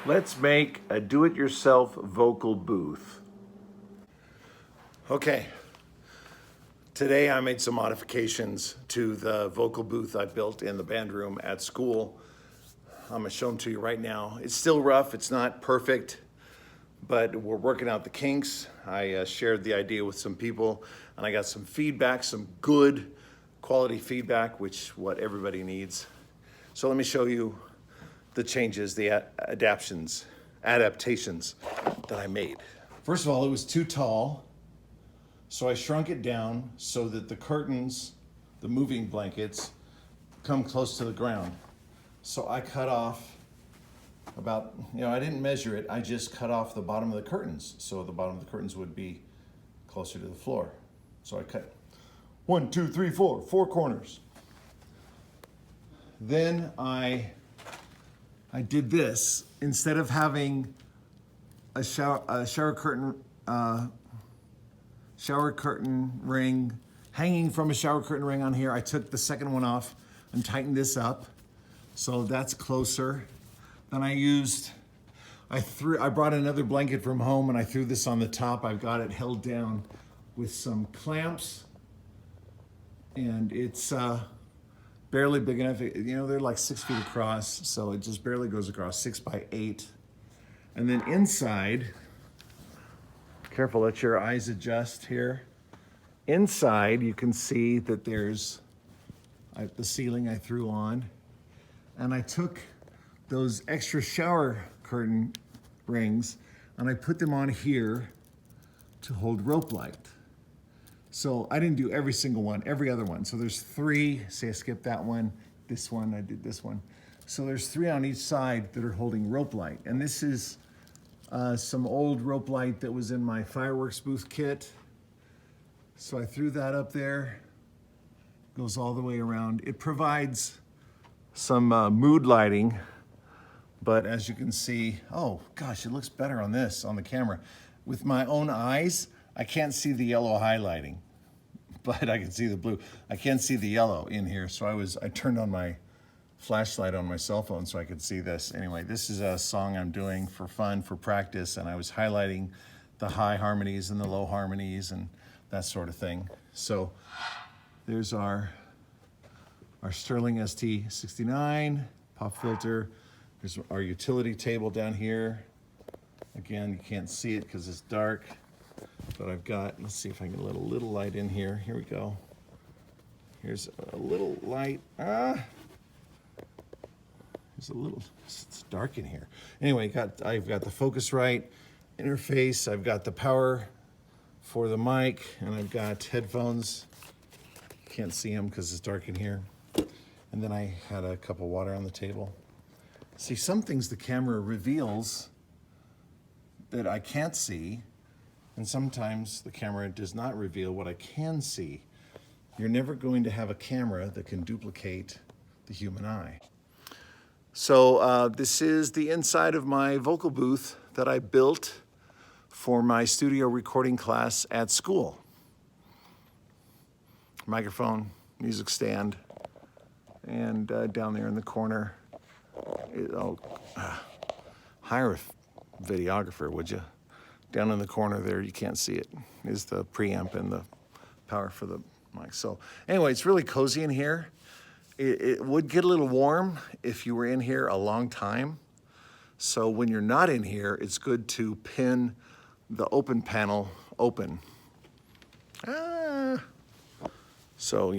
Let's make a do-it-yourself vocal booth. Okay, today I made some modifications to the vocal booth I built in the band room at school. I'm gonna show them to you right now. It's still rough, it's not perfect, but we're working out the kinks. I shared the idea with some people and I got some feedback, some good quality feedback, which what everybody needs. So let me show you the changes, the adaptations that I made. First of all, it was too tall, so I shrunk it down so that the curtains, the moving blankets, come close to the ground. So I cut off about, I didn't measure it, I just cut off the bottom of the curtains, so the bottom of the curtains would be closer to the floor. So I cut 1, 2, 3, 4, 4 corners. Then I did this. Instead of having a shower curtain ring hanging from a shower curtain ring on here, I took the second one off and tightened this up, so that's closer. Then I brought another blanket from home and I threw this on the top. I've got it held down with some clamps, and it's barely big enough. They're like 6 feet across, so it just barely goes across, 6 by 8. And then inside, careful, let your eyes adjust here. Inside, you can see that there's the ceiling I threw on, and I took those extra shower curtain rings and I put them on here to hold rope light. So I didn't do every single one, every other one. So there's 3, say I skipped that one, this one, I did this one. So there's 3 on each side that are holding rope light. And this is some old rope light that was in my fireworks booth kit. So I threw that up there, goes all the way around. It provides some mood lighting, but as you can see, oh gosh, it looks better on this, on the camera. With my own eyes, I can't see the yellow highlighting, but I can see the blue. I can't see the yellow in here, so I turned on my flashlight on my cell phone so I could see this. Anyway, this is a song I'm doing for fun, for practice, and I was highlighting the high harmonies and the low harmonies and that sort of thing. So there's our Sterling ST69 pop filter. There's our utility table down here. Again, you can't see it because it's dark, but I've got, let's see if I can let a little light in here. Here we go. Here's a little light. There's a little, it's dark in here. Anyway, I've got the Focusrite interface. I've got the power for the mic, and I've got headphones. Can't see them because it's dark in here. And then I had a cup of water on the table. See, some things the camera reveals that I can't see, and sometimes the camera does not reveal what I can see. You're never going to have a camera that can duplicate the human eye. So this is the inside of my vocal booth that I built for my studio recording class at school. Microphone, music stand, and down there in the corner, hire a videographer, would you? Down in the corner there, you can't see it, is the preamp and the power for the mic. So anyway, it's really cozy in here. It would get a little warm if you were in here a long time. So when you're not in here, it's good to pin the open panel open. So,